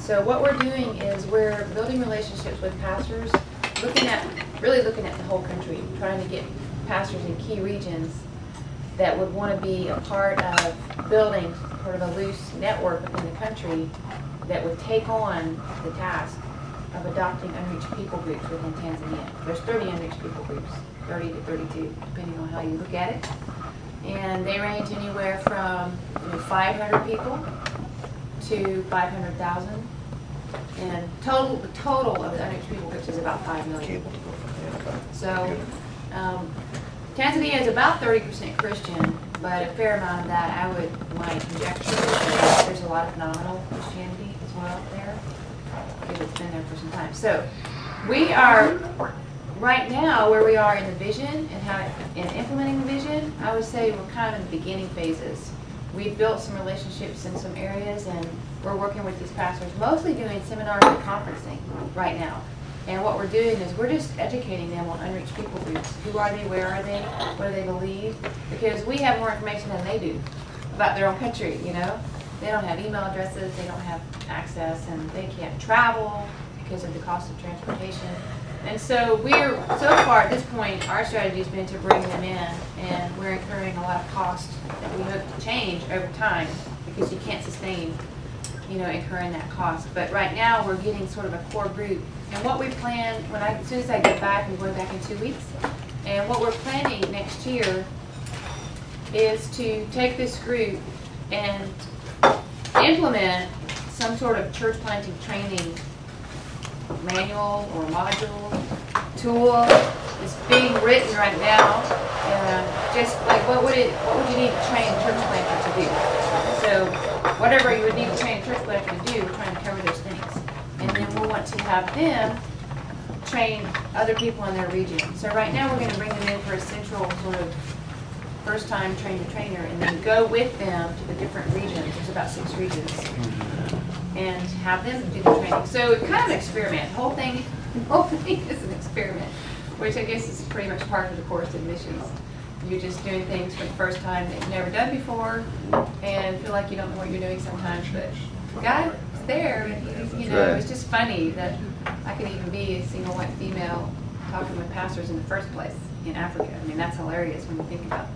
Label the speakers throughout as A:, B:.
A: So what we're doing is we're building relationships with pastors, really looking at the whole country, trying to get pastors in key regions that would want to be a part of building sort of a loose network within the country that would take on the task of adopting unreached people groups within Tanzania. There's 30 unreached people groups, 30 to 32, depending on how you look at it. And they range anywhere from 500 people to 500,000. And the total of the unreached people groups is about 5 million. So Tanzania is about 30% Christian, but a fair amount of that, my conjecture is there's a lot of nominal Christianity as well there, because it's been there for some time. So we are, right now, where we are in the vision and implementing the vision, I would say we're kind of in the beginning phases. We've built some relationships in some areas, and we're working with these pastors, mostly doing seminars and conferencing right now. And what we're doing is we're just educating them on unreached people groups. Who are they? Where are they? What do they believe? Because we have more information than they do about their own country, They don't have email addresses, they don't have access, and they can't travel because of the cost of transportation. And so so far at this point, our strategy has been to bring them in, and we're incurring a lot of cost that we hope to change over time, because you can't sustain, incurring that cost. But right now, we're getting sort of a core group. And what we plan, as soon as I get back, I'm going back in 2 weeks, and what we're planning next year is to take this group and implement some sort of church planting training manual or module, tool. It's being written right now, and just like what would you need to train a church planter to do? So whatever you would need to train a church planter to do, we're trying to cover those things. And then we'll want to have them train other people in their region. So right now we're going to bring them in for a central sort of first time trainer, and then go with them to the different regions. There's about 6 regions. And have them do the training. So it's kind of an experiment. The whole thing is an experiment, which I guess is pretty much part of the course in missions. You're just doing things for the first time that you've never done before, and feel like you don't know what you're doing sometimes, but God's there, and it's just funny that I could even be a single white female talking with pastors in the first place in Africa. I mean, that's hilarious when you think about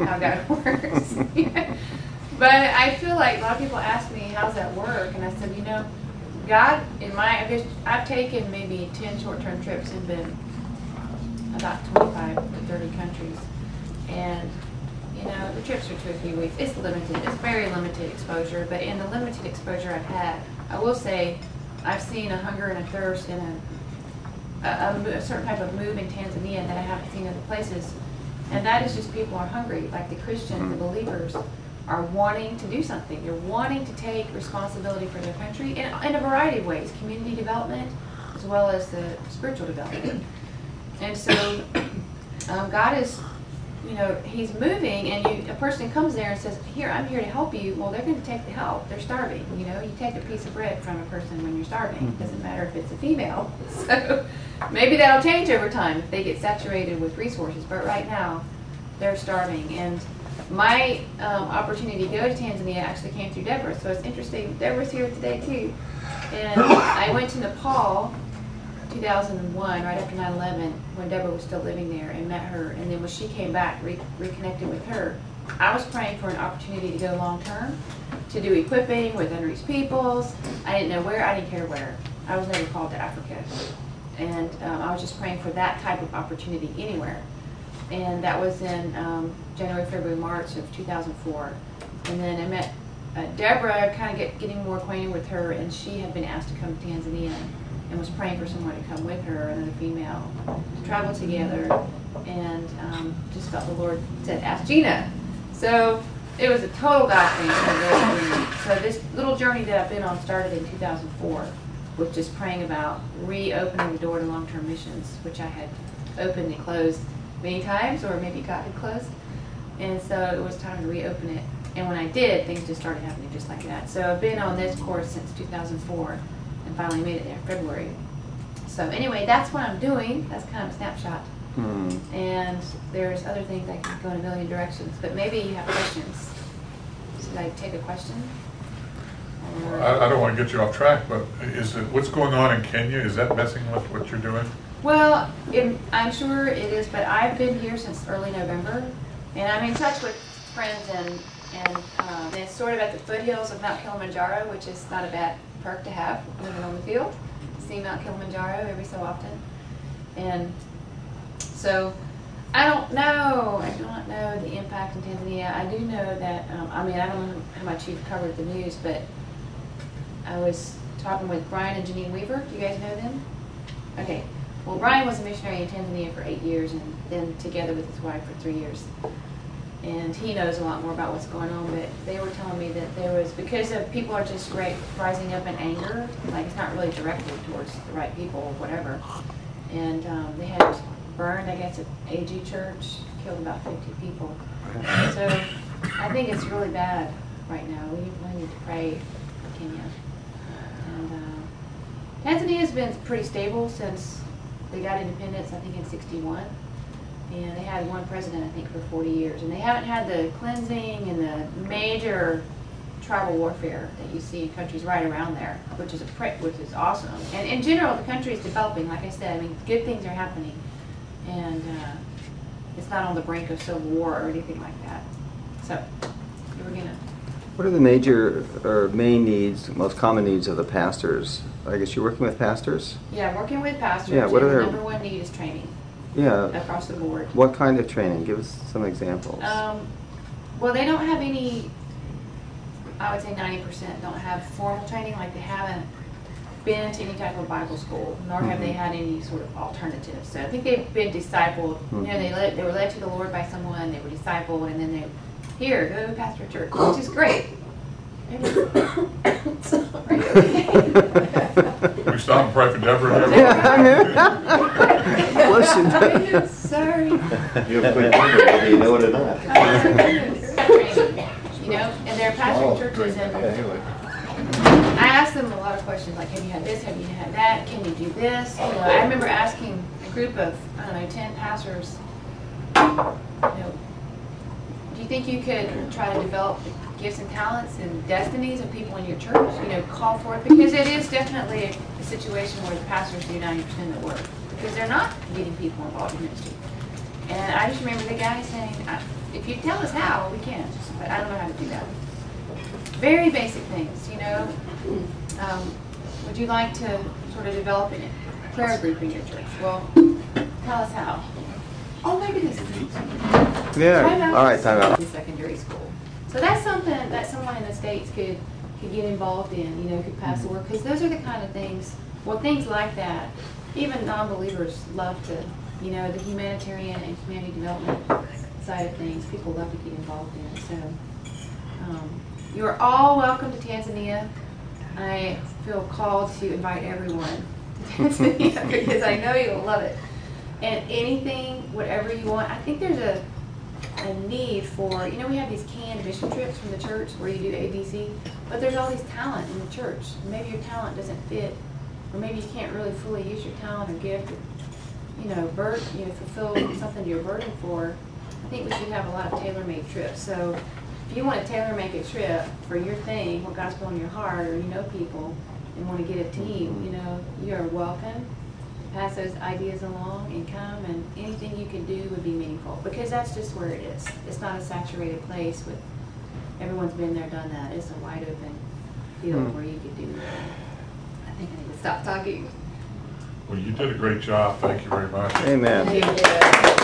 A: how God works. But I feel like a lot of people ask me, how's that work? And I said, God, I've taken maybe 10 short-term trips and been about 25 to 30 countries. And, the trips are 2 or 3 weeks. It's limited. It's very limited exposure. But in the limited exposure I've had, I will say I've seen a hunger and a thirst and a certain type of move in Tanzania that I haven't seen other places. And that is just people are hungry, like the Christians, the believers, are wanting to do something. They're wanting to take responsibility for their country in a variety of ways, community development as well as the spiritual development. And so God is, He's moving, and a person comes there and says, here, I'm here to help you. Well, they're going to take the help. They're starving. You take a piece of bread from a person when you're starving. It doesn't matter if it's a female. So maybe that'll change over time if they get saturated with resources. But right now, they're starving. And my opportunity to go to Tanzania actually came through Deborah, so it's interesting. Deborah's here today too. And I went to Nepal 2001, right after 9/11, when Deborah was still living there, and met her. And then when she came back, reconnected with her, I was praying for an opportunity to go long term, to do equipping with unreached peoples. I didn't know where, I didn't care where. I was never called to Africa. And I was just praying for that type of opportunity anywhere. And that was in January, February, March of 2004. And then I met Deborah, kind of getting more acquainted with her, and she had been asked to come to Tanzania and was praying for someone to come with her, another female, to travel together. And just felt the Lord said, ask Gina. So it was a total God thing. So this little journey that I've been on started in 2004 with just praying about reopening the door to long-term missions, which I had opened and closed many times, or maybe God had closed. And so it was time to reopen it. And when I did, things just started happening just like that. So I've been on this course since 2004 and finally made it there in February. So anyway, that's what I'm doing. That's kind of a snapshot. And there's other things I can go in a million directions. But maybe you have questions. Should I take a question?
B: I don't want to get you off track, but what's going on in Kenya? Is that messing with what you're doing?
A: Well, I'm sure it is, but I've been here since early November, and I'm in touch with friends, and it's sort of at the foothills of Mount Kilimanjaro, which is not a bad perk to have living on the field. See Mount Kilimanjaro every so often, and so I do not know the impact in Tanzania. I do know that, I mean, I don't know how much you've covered the news, but I was talking with Brian and Janine Weaver. Do you guys know them? Okay. Well, Brian was a missionary in Tanzania for 8 years, and then together with his wife for 3 years. And he knows a lot more about what's going on, but they were telling me that there was, because of people are just rising up in anger, like it's not really directed towards the right people or whatever. And they had burned, I guess, an AG church, killed about 50 people. So I think it's really bad right now. We need to pray for Kenya. And Tanzania's been pretty stable since they got independence, I think in '61. And they had one president, I think, for 40 years. And they haven't had the cleansing and the major tribal warfare that you see in countries right around there, which is awesome. And in general, the country is developing. Like I said, I mean, good things are happening, and it's not on the brink of civil war or anything like that. So, you were gonna.
C: What are the major or main needs, most common needs of the pastors? I guess you're working with pastors?
A: Yeah, I'm working with pastors.
C: Yeah, what are their
A: the number one need is training.
C: Yeah.
A: Across the board.
C: What kind of training? Give us some examples.
A: Well, they don't have any. I would say 90% don't have formal training, like they haven't been to any type of Bible school, nor have they had any sort of alternatives. So I think they've been discipled. You know, they were led to the Lord by someone, they were discipled, and then go pastor a church, which is great. Sorry, okay.
B: We stop and pray for Deborah.
C: Listen.
A: Sorry.
C: You have good memory, whether you know it or not.
A: You know, and they're pastoring churches, and I asked them a lot of questions, like, have you had this, have you had that, can you do this? You know, I remember asking a group of, 10 pastors, you know, do you think you could try to develop the gifts and talents and destinies of people in your church? You know, call for it, because it is definitely a situation where the pastors do 90% of the work, because they're not getting people involved in ministry. And I just remember the guy saying, if you tell us how, we can, but I don't know how to do that. Very basic things, you know. Would you like to sort of develop a prayer group in your church? Well, tell us how. Oh my goodness.
C: Yeah. All right, time out.
A: In secondary school. So that's something that someone in the States could get involved in, you know, could pass the word, because those are the kind of things, well, things like that, even non-believers love to, you know, the humanitarian and community development side of things, people love to get involved in. So you are all welcome to Tanzania. I feel called to invite everyone to Tanzania because I know you'll love it. And anything, whatever you want, I think there's a need for, you know, we have these canned mission trips from the church where you do ABC, but there's all these talent in the church. Maybe your talent doesn't fit, or maybe you can't really fully use your talent or gift, or, you know, fulfill something you're burdened for. I think we should have a lot of tailor-made trips. So if you want to tailor-make a trip for your thing, what God's put on your heart, or you know people and want to get a team, you know, you are welcome. Pass those ideas along and come, and anything you can do would be meaningful, because that's just where it is. It's not a saturated place with everyone's been there, done that. It's a wide open field where you could do that. I think I need to stop talking.
B: Well, you did a great job. Thank you very much.
C: Amen.
A: Thank you.